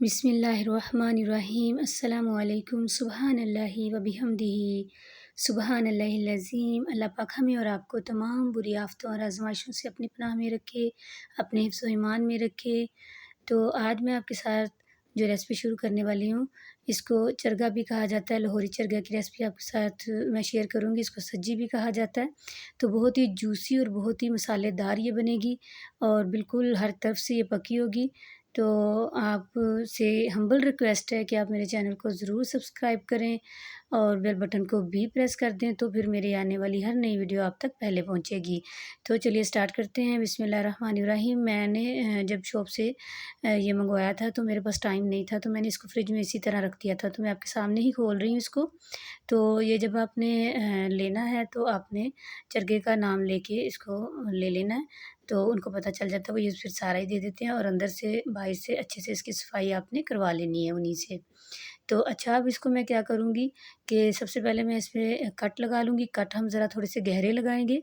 बिस्मिल्लाहिर्रहमानिर्रहीम अस्सलामुअलैकुम सुबहानल्लाहि व बिहम्दिही सुबहानल्लाहिल अज़ीम। अल्लाह पाक हमें और आपको तमाम बुरी आफ़तों और आज़माइशों से अपनी पनाह में रखे, अपने हिफ्ज़ व ईमान में रखे। तो आज मैं आपके साथ जो रेसिपी शुरू करने वाली हूँ, इसको चरगा भी कहा जाता है। लाहौरी चरगा की रेसिपी आपके साथ मैं शेयर करूँगी। इसको सज्जी भी कहा जाता है। तो बहुत ही जूसी और बहुत ही मसालेदार ये बनेगी और बिल्कुल हर तरफ से ये पकी होगी। तो आपसे हम्बल रिक्वेस्ट है कि आप मेरे चैनल को ज़रूर सब्सक्राइब करें और बेल बटन को भी प्रेस कर दें, तो फिर मेरी आने वाली हर नई वीडियो आप तक पहले पहुंचेगी। तो चलिए स्टार्ट करते हैं। बिस्मिल्लाहिर्रहमानिर्रहीम। मैंने जब शॉप से ये मंगवाया था तो मेरे पास टाइम नहीं था, तो मैंने इसको फ्रिज में इसी तरह रख दिया था। तो मैं आपके सामने ही खोल रही हूँ इसको। तो ये जब आपने लेना है तो आपने चरगे का नाम लेके इसको ले लेना है। तो उनको पता चल जाता है, वो ये फिर सारा ही दे देते हैं और अंदर से बाहर से अच्छे से इसकी सफाई आपने करवा लेनी है उन्हीं से। तो अच्छा, अब इसको मैं क्या करूँगी कि सबसे पहले मैं इसमें कट लगा लूँगी। कट हम ज़रा थोड़े से गहरे लगाएँगे,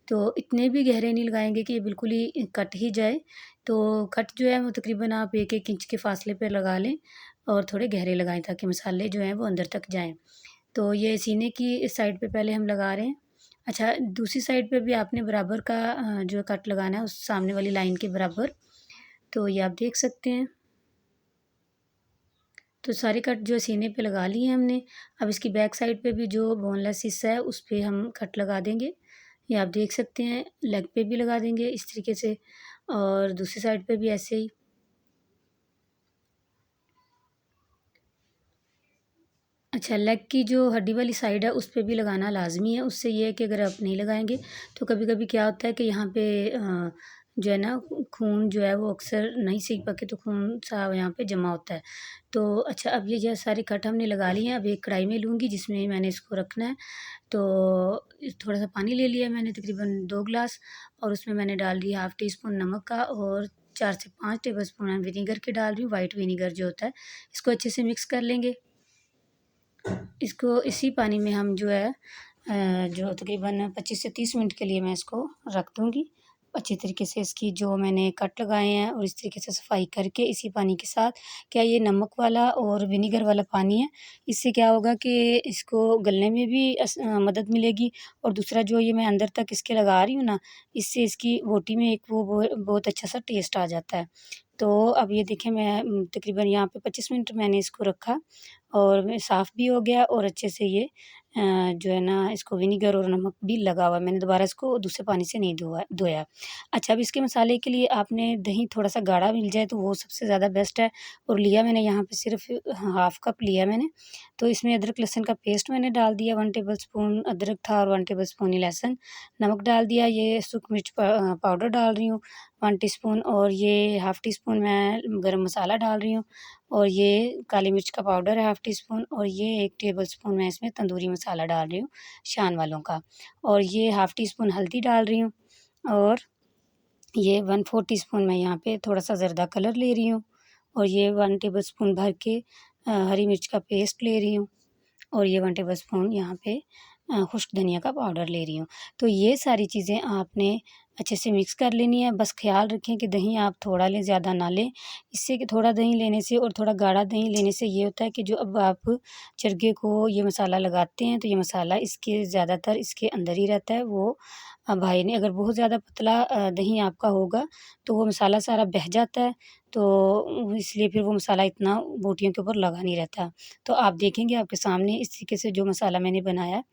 तो इतने भी गहरे नहीं लगाएँगे कि ये बिल्कुल ही कट ही जाए। तो कट जो है वो तकरीबन आप 1-1 इंच के फ़ासले पे लगा लें और थोड़े गहरे लगाएँ ताकि मसाले जो हैं वो अंदर तक जाएँ। तो ये सीने की इस साइड पे पहले हम लगा रहे हैं। अच्छा, दूसरी साइड पे भी आपने बराबर का जो कट लगाना है उस सामने वाली लाइन के बराबर। तो ये आप देख सकते हैं। तो सारे कट जो सीने पे लगा लिए हैं हमने। अब इसकी बैक साइड पे भी जो बोनलेस हिस्सा है उस पे हम कट लगा देंगे। ये आप देख सकते हैं। लेग पे भी लगा देंगे इस तरीके से और दूसरी साइड पे भी ऐसे ही। अच्छा, लेग की जो हड्डी वाली साइड है उस पे भी लगाना लाज़मी है। उससे ये है कि अगर आप नहीं लगाएँगे तो कभी-कभी क्या होता है कि यहाँ पे जो है ना खून जो है वो अक्सर नहीं सीख पाके तो खून सा यहाँ पे जमा होता है। तो अच्छा, अब ये जो सारे कट हमने लगा लिए हैं। अब एक कढ़ाई में लूँगी जिसमें मैंने इसको रखना है। तो थोड़ा-सा पानी ले लिया है मैंने तकरीबन 2 ग्लास और उसमें मैंने डाल दिया हाफ़ टी स्पून नमक का और 4 से 5 टेबलस्पून मैं विनेगर के डाल रही हूँ, व्हाइट विनेगर जो होता है। इसको अच्छे से मिक्स कर लेंगे। इसको इसी पानी में हम जो है जो तकरीबन 25 से 30 मिनट के लिए मैं इसको रख दूँगी। अच्छी तरीके से इसकी जो मैंने कट लगाए हैं और इस तरीके से सफाई करके इसी पानी के साथ, क्या ये नमक वाला और विनेगर वाला पानी है, इससे क्या होगा कि इसको गलने में भी मदद मिलेगी और दूसरा जो ये मैं अंदर तक इसके लगा रही हूँ ना, इससे इसकी बोटी में एक वो बहुत अच्छा-सा टेस्ट आ जाता है। तो अब ये देखें मैं तकरीबन यहाँ पे 25 मिनट मैंने इसको रखा और मैं साफ़ भी हो गया और अच्छे से ये जो है ना इसको विनेगर और नमक भी लगा हुआ है। मैंने दोबारा इसको दूसरे पानी से नहीं धोया। अच्छा, अब इसके मसाले के लिए आपने दही थोड़ा-सा गाढ़ा मिल जाए तो वो सबसे ज़्यादा बेस्ट है और लिया मैंने यहाँ पे सिर्फ़ हाफ़ कप लिया मैंने। तो इसमें अदरक लहसुन का पेस्ट मैंने डाल दिया, 1 टेबलस्पून अदरक था और 1 टेबलस्पून ही लहसुन। नमक डाल दिया, ये सूखी मिर्च पाउडर डाल रही हूँ 1 टीस्पून और ये हाफ़ टी स्पून मैं गरम मसाला डाल रही हूँ और ये काली मिर्च का पाउडर है हाफ़ टी स्पून और ये 1 टेबलस्पून मैं इसमें तंदूरी मसाला डाल रही हूँ शान वालों का और ये हाफ़ टी स्पून हल्दी डाल रही हूँ और ये 1/4 टीस्पून मैं यहाँ पे थोड़ा-सा ज़र्दा कलर ले रही हूँ और ये 1 टेबलस्पून भर के हरी मिर्च का पेस्ट ले रही हूँ और ये 1 टेबलस्पून यहाँ पे खुश्क धनिया का पाउडर ले रही हूँ। तो ये सारी चीज़ें आपने अच्छे से मिक्स कर लेनी है। बस ख़्याल रखें कि दही आप थोड़ा लें, ज़्यादा ना लें। इससे कि थोड़ा दही लेने से और थोड़ा गाढ़ा दही लेने से ये होता है कि जो अब आप चरगे को ये मसाला लगाते हैं, तो ये मसाला इसके ज़्यादातर इसके अंदर ही रहता है। वो भाई नहीं, अगर बहुत ज़्यादा पतला दही आपका होगा, तो वो मसाला सारा बह जाता है, तो इसलिए फिर वो मसाला इतना बोटियों के ऊपर लगा नहीं रहता। तो आप देखेंगे आपके सामने इस तरीके से जो मसाला मैंने बनाया है,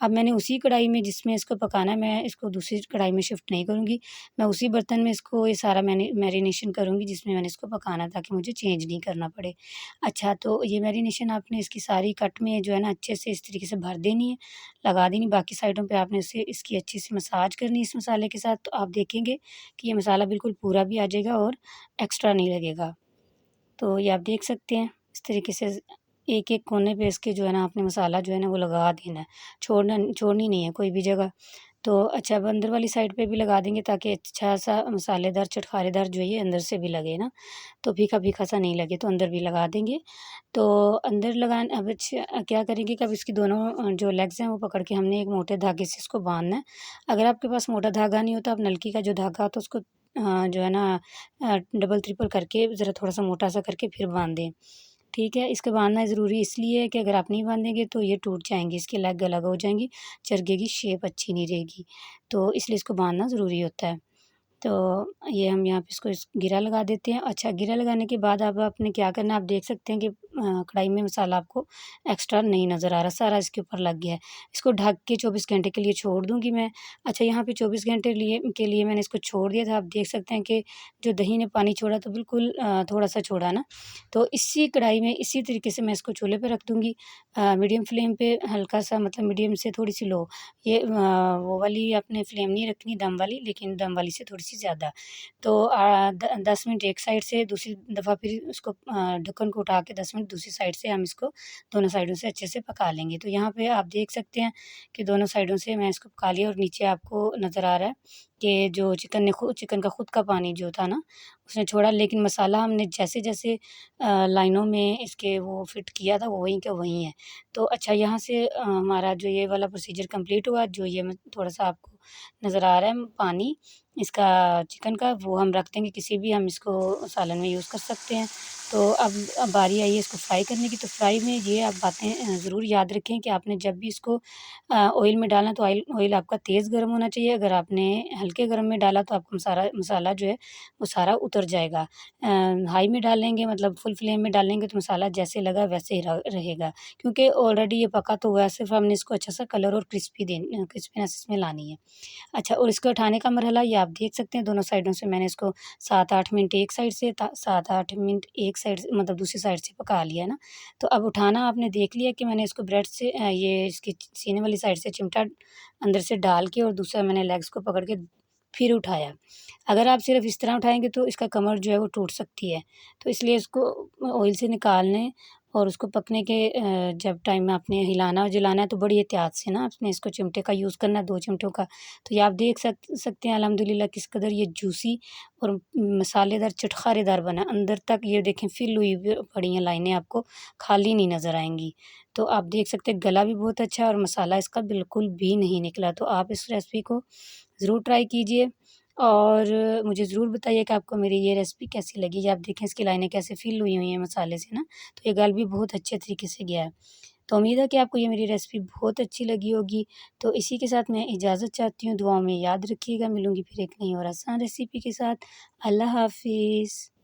अब मैंने उसी कढ़ाई में जिसमें इसको पकाना है, मैं इसको दूसरी कढ़ाई में शिफ्ट नहीं करूँगी। मैं उसी बर्तन में इसको ये सारा मैरिनेशन करूँगी जिसमें मैंने इसको पकाना है ताकि मुझे चेंज नहीं करना पड़े। अच्छा, तो ये मैरिनेशन आपने इसकी सारी कट में जो है ना अच्छे से इस तरीके से भर देनी है, लगा देनी। बाकी साइडों पे आपने इसे इसकी अच्छी सी मसाज करनी है इस मसाले के साथ, तो आप देखेंगे कि ये मसाला बिल्कुल पूरा भी आ जाएगा और एक्स्ट्रा नहीं लगेगा। तो ये आप देख सकते हैं इस तरीके से एक-एक कोने पे इसके जो है ना आपने मसाला जो है ना वो लगा देना है, छोड़नी नहीं है कोई भी जगह। तो अच्छा, अब अंदर वाली साइड पे भी लगा देंगे ताकि अच्छा-सा मसालेदार चटखारेदार जो है ये अंदर से भी लगे ना, तो फीका-फीका सा नहीं लगे, तो अंदर भी लगा देंगे। तो अंदर लगान अब अच्छा क्या करेंगे कि अब इसकी दोनों जो लेग्स हैं वो पकड़ के हमने एक मोटे धागे से इसको बाँधना है। अगर आपके पास मोटा धागा नहीं हो तो आप नलकी का जो धागा होता है उसको जो है ना डबल ट्रिपल करके ज़रा थोड़ा-सा मोटा-सा करके फिर बाँध दें। ठीक है? इसको बाँधना ज़रूरी इसलिए है कि अगर आप नहीं बाँधेंगे तो ये टूट जाएँगी, इसकी लेग अलग हो जाएँगी, चरखे की शेप अच्छी नहीं रहेगी। तो इसलिए इसको बाँधना ज़रूरी होता है। तो ये हम यहाँ पे इसको घेरा लगा देते हैं। अच्छा, घेरा लगाने के बाद अब आपने क्या करना है, आप देख सकते हैं कि कढ़ाई में मसाला आपको एक्स्ट्रा नहीं नज़र आ रहा, सारा इसके ऊपर लग गया है। इसको ढक के 24 घंटे के लिए छोड़ दूँगी मैं। अच्छा, यहाँ पे 24 घंटे के लिए मैंने इसको छोड़ दिया था। आप देख सकते हैं कि जो दही ने पानी छोड़ा तो बिल्कुल थोड़ा-सा छोड़ा ना। तो इसी कढ़ाई में इसी तरीके से मैं इसको चूल्हे पे रख दूँगी, मीडियम फ्लेम पे हल्का-सा, मतलब मीडियम से थोड़ी-सी लो। ये वो वाली आपने फ्लेम नहीं रखनी दम वाली, लेकिन दम वाली से थोड़ी-सी ज़्यादा। तो 10 मिनट एक साइड से, दूसरी दफ़ा फिर उसको ढक्कन को उठा के 10 मिनट दूसरी साइड से हम इसको दोनों साइडों से अच्छे से पका लेंगे। तो यहाँ पे आप देख सकते हैं कि दोनों साइडों से मैं इसको पका लिया और नीचे आपको नज़र आ रहा है कि जो चिकन का खुद का पानी जो था ना, उसने छोड़ा, लेकिन मसाला हमने जैसे-जैसे लाइनों में इसके वो फिट किया था, वो वहीं का वहीं है। तो अच्छा, यहाँ से हमारा जो ये वाला प्रोसीजर कंप्लीट हुआ। जो ये मैं थोड़ा-सा आपको नज़र आ रहा है पानी इसका चिकन का, वो हम रख देंगे, किसी भी हम इसको सालन में यूज़ कर सकते हैं। तो अब बारी आई है इसको फ्राई करने की। तो फ्राई में ये आप बातें ज़रूर याद रखें कि आपने जब भी इसको ऑयल में डालना तो ऑयल आपका तेज़ गर्म होना चाहिए। अगर आपने हल्के गर्म में डाला तो आपका मसाला जो है वो सारा उतर जाएगा। हाई में डालेंगे, मतलब फुल फ्लेम में डालेंगे तो मसाला जैसे लगा वैसे ही रहेगा, क्योंकि ऑलरेडी ये पका तो हुआ है, सिर्फ़ हमने इसको अच्छा सा कलर और क्रिस्पीनेस इसमें लानी है। अच्छा, और इसको उठाने का मरहला ये आप देख सकते हैं, दोनों साइडों से मैंने इसको 7-8 मिनट एक साइड से, 7-8 मिनट एक साइड से, मतलब दूसरी साइड से पका लिया है ना। तो अब उठाना आपने देख लिया कि मैंने इसको ब्रेड से ये इसकी सीने वाली साइड से चिमटा अंदर से डाल के और दूसरा मैंने लेग्स को पकड़ के फिर उठाया। अगर आप सिर्फ़ इस तरह उठाएँगे तो इसका कमर जो है वो टूट सकती है। तो इसलिए इसको ऑयल से निकाल लें और उसको पकने के जब टाइम में आपने हिलाना और जलाना है तो बड़ी एहतियात से ना आपने इसको चिमटे का यूज़ करना है, 2 चिमटों का। तो ये आप देख सकते हैं अल्हम्दुलिल्लाह किस कदर ये जूसी और मसालेदार चटखारेदार बना। अंदर तक ये देखें फिल हुई पड़ी हैं लाइनें, आपको खाली नहीं नज़र आएँगी। तो आप देख सकते हैं गला भी बहुत अच्छा है और मसाला इसका बिल्कुल भी नहीं निकला। तो आप इस रेसिपी को ज़रूर ट्राई कीजिए और मुझे ज़रूर बताइए कि आपको मेरी ये रेसिपी कैसी लगी। ये आप देखें इसकी लाइनें कैसे फिल हुई हुई हैं मसाले से ना, तो ये गल भी बहुत अच्छे तरीके से गया है। तो उम्मीद है कि आपको ये मेरी रेसिपी बहुत अच्छी लगी होगी। तो इसी के साथ मैं इजाज़त चाहती हूँ, दुआओं में याद रखिएगा। मिलूँगी फिर एक नई और आसान रेसिपी के साथ। अल्लाह हाफ़िज़।